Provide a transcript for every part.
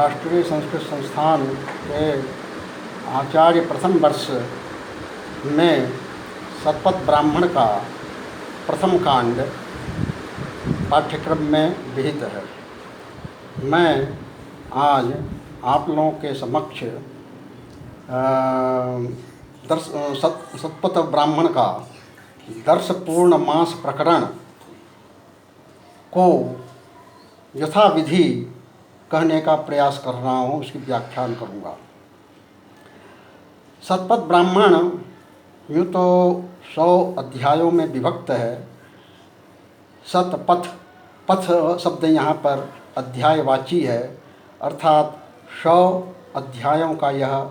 राष्ट्रीय संस्कृत संस्थान के आचार्य प्रथम वर्ष में शतपथ ब्राह्मण का प्रथम कांड पाठ्यक्रम में विहित है। मैं आज आप लोगों के समक्ष शतपथ ब्राह्मण का दर्श पूर्णमास प्रकरण को यथाविधि कहने का प्रयास कर रहा हूँ, उसकी व्याख्यान करूँगा। शतपथ ब्राह्मण यूँ तो 100 अध्यायों में विभक्त है। शतपथ पथ शब्द यहाँ पर अध्यायवाची है, अर्थात 100 अध्यायों का यह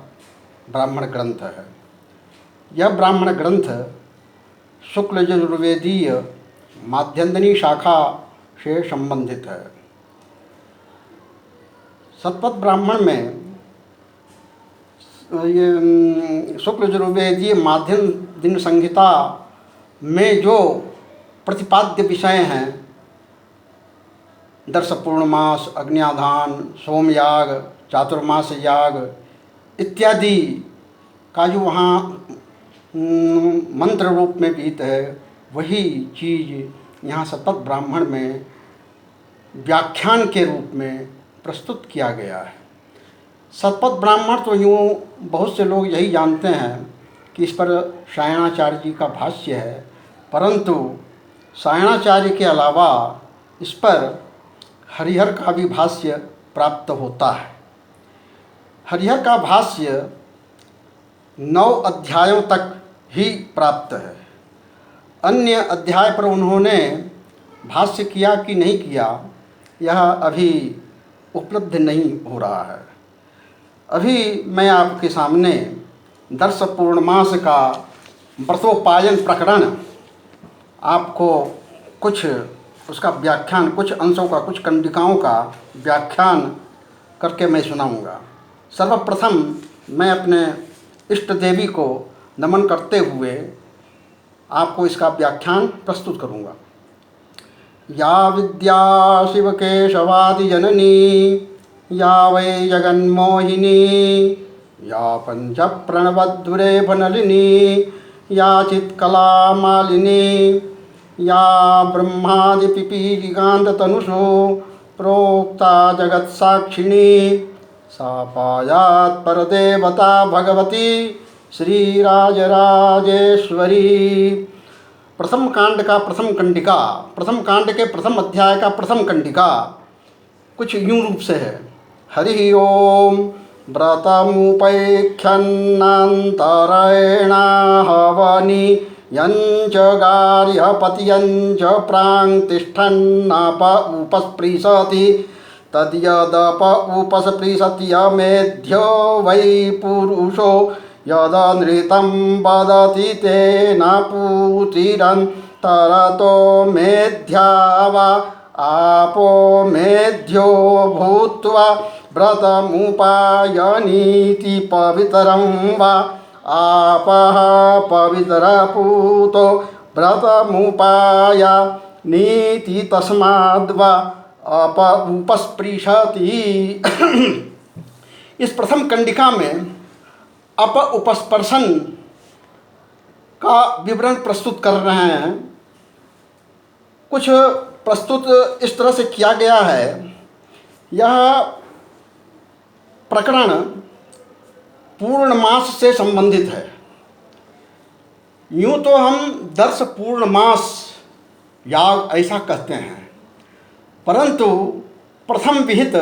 ब्राह्मण ग्रंथ है। यह ब्राह्मण ग्रंथ शुक्ल यजुर्वेदीय माध्यन्दिनी शाखा से संबंधित है। शतपथ ब्राह्मण में ये शुक्ल यजुर्वेदीय माध्यन्दिन संहिता में जो प्रतिपाद्य विषय हैं, दर्श पूर्णमास, अग्न्याधान, सोमयाग, चातुर्मास याग इत्यादि का जो वहाँ मंत्र रूप में विहित है, वही चीज़ यहाँ शतपथ ब्राह्मण में व्याख्यान के रूप में प्रस्तुत किया गया है। शतपथ ब्राह्मण तो यूँ बहुत से लोग यही जानते हैं कि इस पर सायणाचार्य जी का भाष्य है, परंतु सायणाचार्य के अलावा इस पर हरिहर का भी भाष्य प्राप्त होता है। हरिहर का भाष्य 9 अध्यायों तक ही प्राप्त है। अन्य अध्याय पर उन्होंने भाष्य किया कि नहीं किया, यह अभी उपलब्ध नहीं हो रहा है। अभी मैं आपके सामने दर्श पूर्णमास का व्रतोपायन प्रकरण आपको कुछ उसका व्याख्यान, कुछ अंशों का, कुछ कंडिकाओं का व्याख्यान करके मैं सुनाऊंगा। सर्वप्रथम मैं अपने इष्ट देवी को नमन करते हुए आपको इसका व्याख्यान प्रस्तुत करूंगा। या विद्या शिवकेशवादि जननी, या वै जगन्मोहिनी, या पंच प्रणवद्दुरेफ नलिनी, या चित्कला मालिनी, या ब्रह्मादि पिपीलिकांत तनुषो प्रोक्ता जगत्साक्षिणी, सा पायात् परदेवता भगवती श्रीराजराजेश्वरी। प्रथम कांड का प्रथम कंडिका, प्रथम कांड के प्रथम अध्याय का प्रथम कंडिका कुछ यूं रूप से है। हरि ओम व्रतमुपैख्यन्नान्तरेण हवनि यञ्च गार्हपतियञ्च प्राङ्तिष्ठन्नप उपस्पृशति तद्यदप उपस्पृशत्यमेध्यो वै पुरुषो यदनृतं वदति तेन पूतिरन्तरतो मेध्यावा आपो मेध्यो भूत्वा व्रतमुपायनीति पवित्रं वा आपः पवित्रपूतो व्रतमुपायनीति तस्माद्वा अप उपस्पृशति। इस प्रथम कंडिका में अप उपस्पर्शन का विवरण प्रस्तुत कर रहे हैं। कुछ प्रस्तुत इस तरह से किया गया है। यह प्रकरण पूर्णमास से संबंधित है। यूँ तो हम दर्श पूर्णमास याग ऐसा कहते हैं, परंतु प्रथम विहित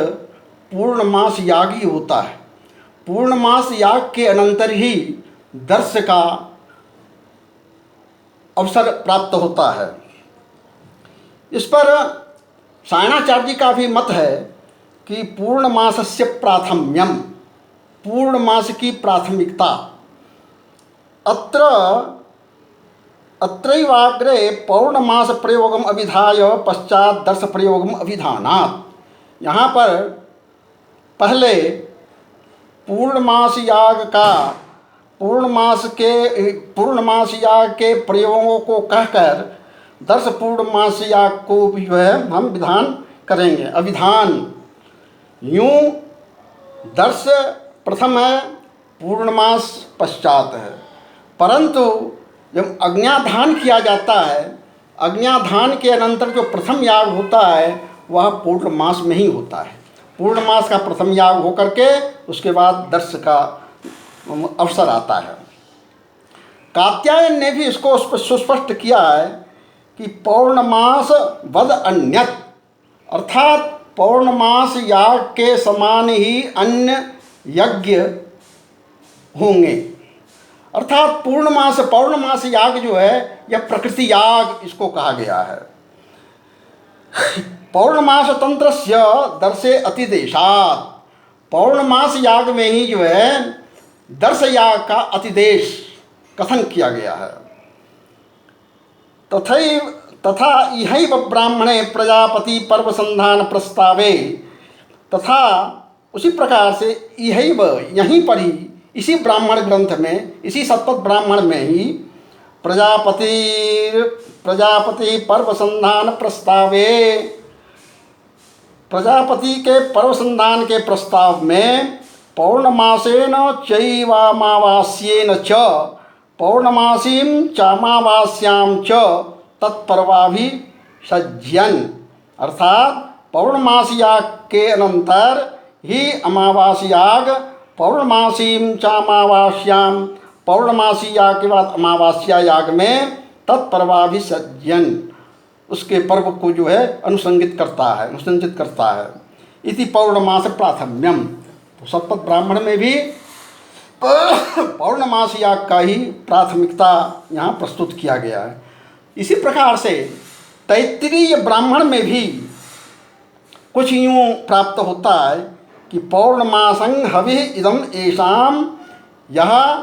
पूर्णमास याग ही होता है। पूर्णमास याग के अनंतर ही दर्श का अवसर प्राप्त होता है। इस पर सायणाचार्य जी का भी मत है कि पूर्णमासस्य प्राथम्यम, पूर्णमास की प्राथमिकता। अत्रैवाग्रे पौर्णमास प्रयोगम अभिधाय पश्चात दर्श प्रयोगम अभिधानात्। यहाँ पर पहले पूर्णमास याग के प्रयोगों को कहकर दर्श पूर्णमास याग को भी जो है हम विधान करेंगे। अभिधान यूँ दर्श प्रथम है, पूर्णमास पश्चात है। परंतु जब अग्न्याधान किया जाता है, अग्न्याधान के अनंतर जो प्रथम याग होता है वह पूर्णमास में ही होता है। पूर्णमास का प्रथम याग होकर के उसके बाद दर्श का अवसर आता है। कात्यायन ने भी इसको सुस्पष्ट किया है कि पौर्णमास वद अन्यत, अर्थात पौर्णमास याग के समान ही अन्य यज्ञ होंगे। अर्थात पौर्णमास याग जो है यह प्रकृति याग इसको कहा गया है। पौर्णमास तंत्रस्य दर्शे अतिदेशात, पौर्णमास याग में ही जो है दर्श याग का अतिदेश कथन किया गया है। तथा इहैव ब्राह्मणे प्रजापति पर्व संधान प्रस्तावे, तथा उसी प्रकार से इहैव यहीं पर ही इसी ब्राह्मण ग्रंथ में, इसी शतपथ ब्राह्मण में ही प्रजापति पर्व संधान प्रस्तावे, प्रजापति के पर्व संधान के प्रस्ताव में पौर्णमासेन चैवामावास्येन च पौर्णमासीं चामावास्यां च तत्पर्वाभिसज्यन्, अर्थात पौर्णमास याग के अनंतर ही अमावास याग, पौर्णमासीं चामावास्यां, पौर्णमासी याग के बाद अमावास्या याग में तत्पर्वाभिसज्यन्, उसके पर्व को जो है अनुसंगित करता है, अनुसंचित करता है। इति पौर्णमास प्राथम्यम, तो शतपथ ब्राह्मण में भी पौर्णमास याग का ही प्राथमिकता यहाँ प्रस्तुत किया गया है। इसी प्रकार से तैत्तिरीय ब्राह्मण में भी कुछ यूँ प्राप्त होता है कि पौर्णमासं हवि इदम एषाम, यह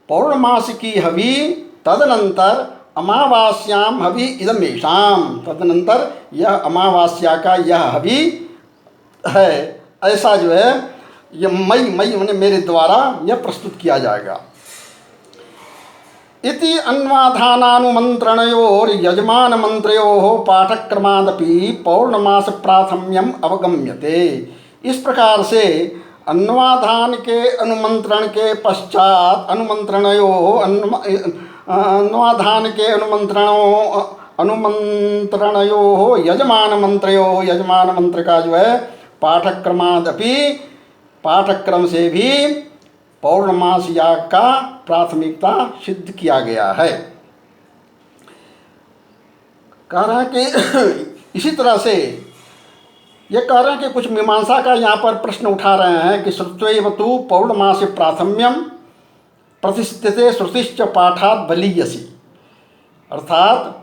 पौर्णमास की हवि तदनंतर अमावास्याम हवि इदम एषाम, तदनंतर यह अमावास्या का यह हवि है, ऐसा जो है यह मई मैंने मेरे द्वारा यह प्रस्तुत किया जाएगा। इति अन्वाधानानुमंत्रणयोर यजमान मंत्रयोः पाठक्रमादपि पौर्णमास प्राथम्यम अवगम्यते। इस प्रकार से अन्वाधान के अनुमंत्रण के पश्चात अन्वाधान के अनुमंत्रणयोः यजमान मंत्र का जो है पाठक्रमादपि, पाठक्रम से भी पौर्णमास याग का प्राथमिकता सिद्ध किया गया है। कह रहे हैं कि इसी तरह से ये कह रहे हैं कि कुछ मीमांसा का यहाँ पर प्रश्न उठा रहे हैं कि श्रुत्वैव तु पौर्णमास प्राथम्यम प्रतिष्ठिते श्रुतिश्च पाठात बलीयसी, अर्थात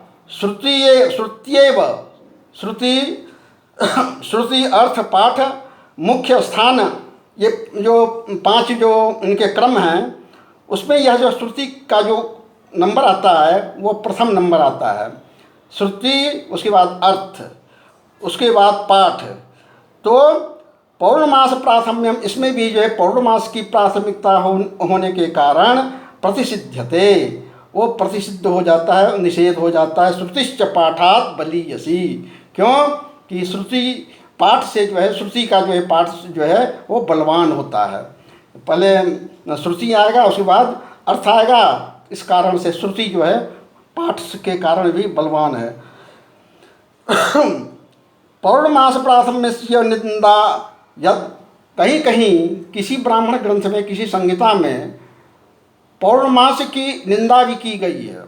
श्रुति अर्थ पाठ मुख्य स्थान, ये जो 5 जो इनके क्रम हैं उसमें यह जो श्रुति का जो नंबर आता है वो प्रथम नंबर आता है। श्रुति, उसके बाद अर्थ, उसके बाद पाठ। तो पौर्णमास प्राथम्यम, इसमें भी जो है पौर्णमास की प्राथमिकता होने के कारण प्रतिसिध्यते, वो प्रतिसिद्ध हो जाता है, निषेध हो जाता है। श्रुतिश्च पाठात बलीयसी, क्यों कि श्रुति पाठ से जो है, श्रुति का जो है पाठ जो है वो बलवान होता है। पहले श्रुति आएगा, उसके बाद अर्थ आएगा, इस कारण से श्रुति जो है पाठ के कारण भी बलवान है। पौर्णमास प्राथम्य निंदा, यद कहीं कहीं किसी ब्राह्मण ग्रंथ में, किसी संहिता में पौर्णमास की निंदा भी की गई है।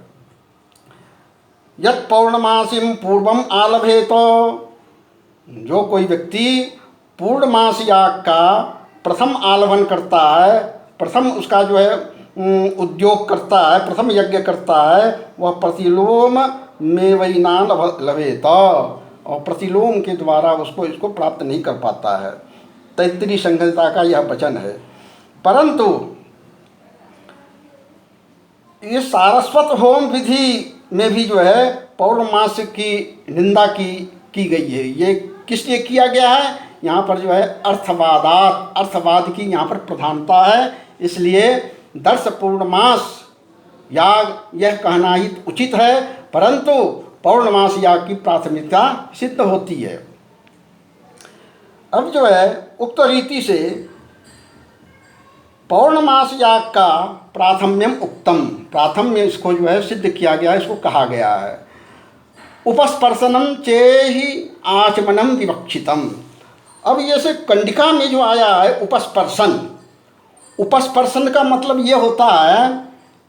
यद पौर्णमासीम पूर्वम आलभेत, जो कोई व्यक्ति पूर्णमास याग का प्रथम आलभन करता है, प्रथम उसका जो है उद्योग करता है, प्रथम यज्ञ करता है, वह प्रतिलोम में वैनान लभेत, और प्रतिलोम के द्वारा इसको प्राप्त नहीं कर पाता है। तैत्तिरीय संहिता का यह वचन है। परंतु ये सारस्वत होम विधि में भी जो है पौर्णमास की निंदा की गई है। ये किस लिए किया गया है? यहाँ पर जो है अर्थवाद की यहाँ पर प्रधानता है, इसलिए दर्श पूर्णमास याग यह कहना ही उचित है, परंतु पौर्णमास याग की प्राथमिकता सिद्ध होती है। अब जो है उक्त रीति से पौर्णमास याग का प्राथम्यम उक्तम, प्राथम्य इसको जो है सिद्ध किया गया है, इसको कहा गया है। उपस्पर्शनम चेहि आचमनम विवक्षितम। अब ये से कंडिका में जो आया है उपस्पर्शन, उपस्पर्शन का मतलब ये होता है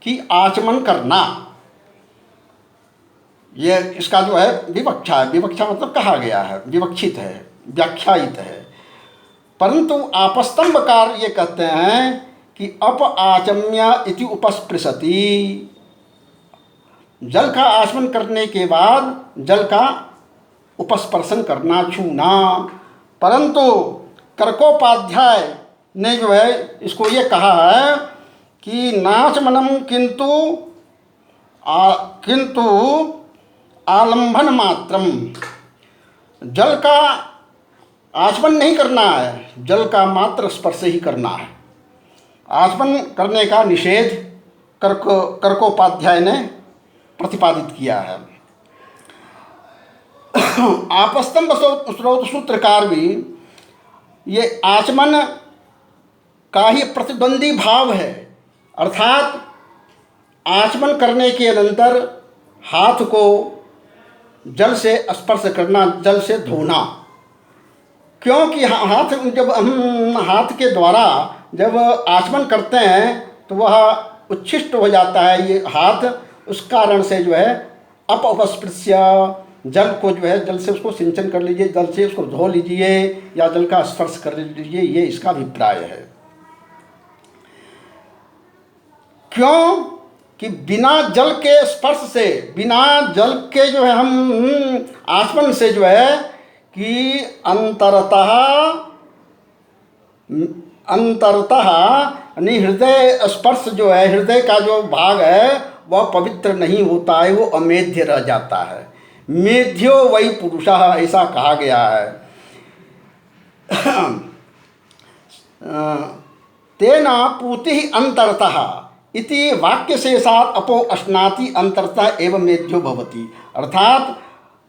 कि आचमन करना, ये इसका जो है विवक्षा है। विवक्षा मतलब कहा गया है, विवक्षित है, व्याख्यायित है। परंतु आपस्तंभकार ये कहते हैं कि अप आचम्य इति उपस्पृशति, जल का आचमन करने के बाद जल का उपस्पर्शन करना, छूना। परंतु कर्कोपाध्याय ने जो है इसको ये कहा है कि नाचमनम किंतु आलंबन मात्रम, जल का आचमन नहीं करना है, जल का मात्र स्पर्श ही करना है। आचमन करने का निषेध कर्कोपाध्याय ने प्रतिपादित किया है। आपस्तंभ स्रोत सूत्रकार भी ये आचमन का ही प्रतिद्वंदी भाव है, अर्थात आचमन करने के अनंतर हाथ को जल से स्पर्श करना, जल से धोना। क्योंकि हाथ, जब हम हाथ के द्वारा जब आचमन करते हैं तो वह उच्छिष्ट हो जाता है ये हाथ, उस कारण से जो है अपस्पृश्य, जल को जो है जल से उसको सिंचन कर लीजिए, जल से उसको धो लीजिए या जल का स्पर्श कर लीजिए, ये इसका अभिप्राय है। क्यों कि बिना जल के स्पर्श से, बिना जल के जो है हम आचमन से जो है कि अंतरतः हृदय स्पर्श जो है, हृदय का जो भाग है वह पवित्र नहीं होता है, वो अमेध्य रह जाता है। मेध्यो वही पुरुषः, ऐसा कहा गया है। तेना पूति अंतरतः इति वाक्य से साथ अपो अश्नाति अंतरतः एवं मेध्यो भवति, अर्थात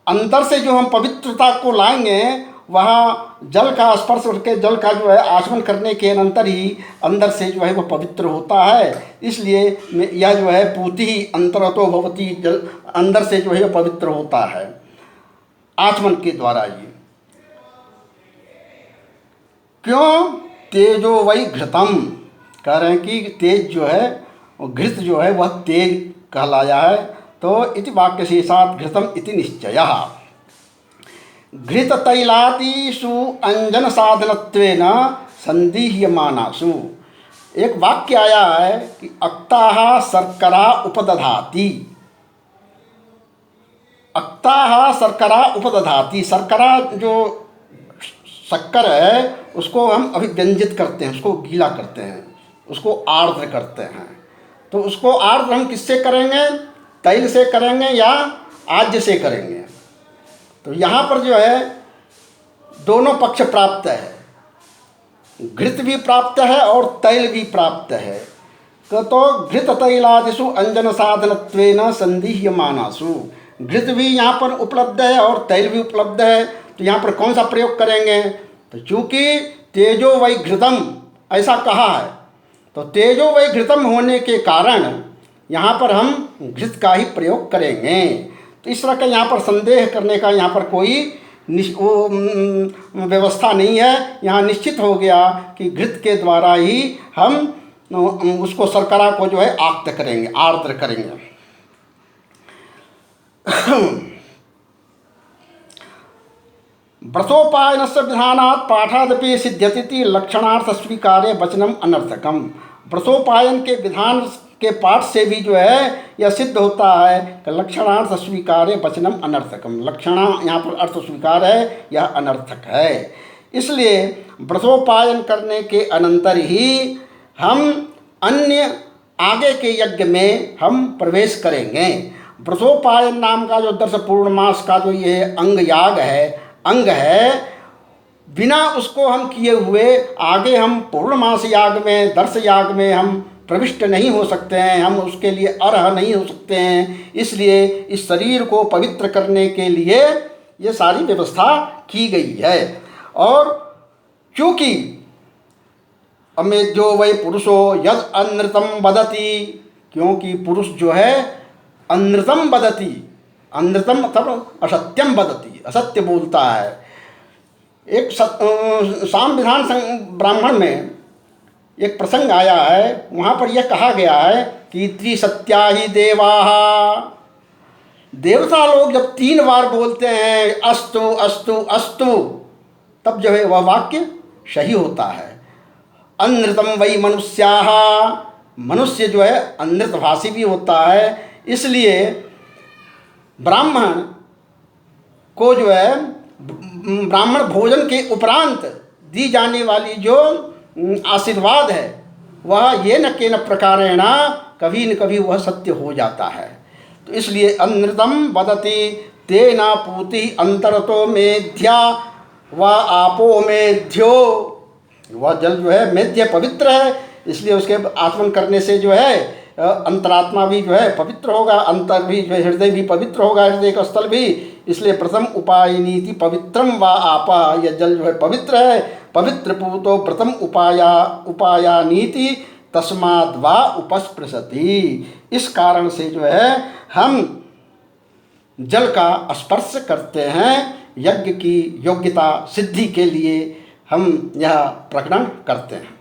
अंतर से जो हम पवित्रता को लाएंगे वहाँ जल का स्पर्श करके, जल का जो है आचमन करने के अंतर ही अंदर से जो है वो पवित्र होता है। इसलिए यह जो है पूति अंतरतो भवति, जल अंदर से जो है पवित्र होता है आचमन के द्वारा ही। क्यों? तेजो वही घृतम, कह रहे हैं कि तेज जो है, घृत जो है वह तेज कहलाया है। तो इति वाक्य से साथ घृतम इति निश्चयः। घृत तैलादिषु अंजन साधनत्वेन संदिह्यमानासु, एक वाक्य आया है कि अक्ताः शर्करा उपदधाति, अक्ताः शर्करा उपदधाति। शर्करा जो शक्कर है उसको हम अभिव्यंजित करते हैं, उसको गीला करते हैं, उसको आर्द्र करते हैं। तो उसको आर्द्र हम किससे करेंगे? तैल से करेंगे या आज्य से करेंगे? तो यहाँ पर जो है दोनों पक्ष प्राप्त है, घृत भी प्राप्त है और तैल भी प्राप्त है। तो घृत तैलादिषु अंजन साधनत्वेन संदिह्यमानासु, घृत भी यहाँ पर उपलब्ध है और तैल भी उपलब्ध है। तो यहाँ पर कौन सा प्रयोग करेंगे? तो चूँकि तेजो वै घृतम ऐसा कहा है, तो तेजो वै घृतम होने के कारण यहाँ पर हम घृत का ही प्रयोग करेंगे। तो इस तरह का यहाँ पर संदेह करने का यहाँ पर कोई व्यवस्था नहीं है। यहाँ निश्चित हो गया कि घृत के द्वारा ही हम उसको शर्करा को जो है आक्त करेंगे, आर्द्र करेंगे। व्रतोपायनस्य विधानात् पाठादपि सिद्ध्यति लक्षणार्थ स्वीकार्य वचनम अनर्थकम। व्रतोपायन के विधान के पाठ से भी जो है यह सिद्ध होता है कि लक्षणार्थ स्वीकार्य वचनम अनर्थकम, लक्षणा यहाँ पर अर्थ स्वीकार है, यह अनर्थक है। इसलिए व्रतोपायन करने के अनंतर ही हम अन्य आगे के यज्ञ में हम प्रवेश करेंगे। व्रतोपायन नाम का जो दर्श पूर्णमास का जो ये अंग है, बिना उसको हम किए हुए आगे हम पूर्णमास याग में, दर्श याग में हम प्रविष्ट नहीं हो सकते हैं, हम उसके लिए अर्ह नहीं हो सकते हैं। इसलिए इस शरीर को पवित्र करने के लिए ये सारी व्यवस्था की गई है। और चूँकि अमेध्यो वै पुरुषो यद अनृतम वदति, क्योंकि पुरुष जो है अनृतम वदति, अनृतम मतलब असत्यम वदति, असत्य बोलता है। एक साम विधान ब्राह्मण में एक प्रसंग आया है, वहाँ पर यह कहा गया है कि त्रिसत्या ही देवाः, देवता लोग जब 3 बार बोलते हैं अस्तु अस्तु अस्तु, तब जो है वह वाक्य सही होता है। अनृतम वै मनुष्याः, मनुष्य जो है अनृतभाषी भी होता है, इसलिए ब्राह्मण को जो है ब्राह्मण भोजन के उपरांत दी जाने वाली जो आशीर्वाद है वह ये न केन प्रकारेण कभी न कभी वह सत्य हो जाता है। तो इसलिए अनृतम वदति तेना पूति अंतरतो मेध्या व आपो मेध्यो, वह जल जो है मेध्य पवित्र है, इसलिए उसके आचमन करने से जो है अंतरात्मा भी जो है पवित्र होगा, अंतर भी जो है हृदय भी पवित्र होगा, हृदय का स्थल भी। इसलिए प्रथम उपाय नीति पवित्रम व आपा, यह जल जो है पवित्र है, पवित्र पूतो प्रथम उपाया नीति तस्माद् वा उपस्पृशति। इस कारण से जो है हम जल का स्पर्श करते हैं, यज्ञ की योग्यता सिद्धि के लिए हम यह प्रकरण करते हैं।